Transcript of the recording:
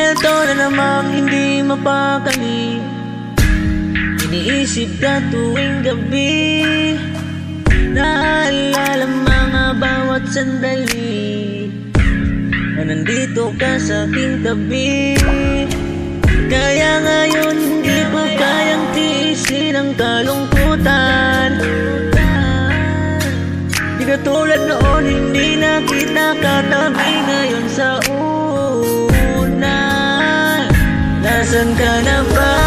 ganito na namang hindi mapakali. Iniisip ka tuwing gabi, naalala mga bawat sandali na nandito ka sa aking tabi. Kaya ngayon hindi ko kayang tiisin ang kalungkutan. Di katulad noon, hindi na kita katabi. Ngayon sa una, nasan ka na ba?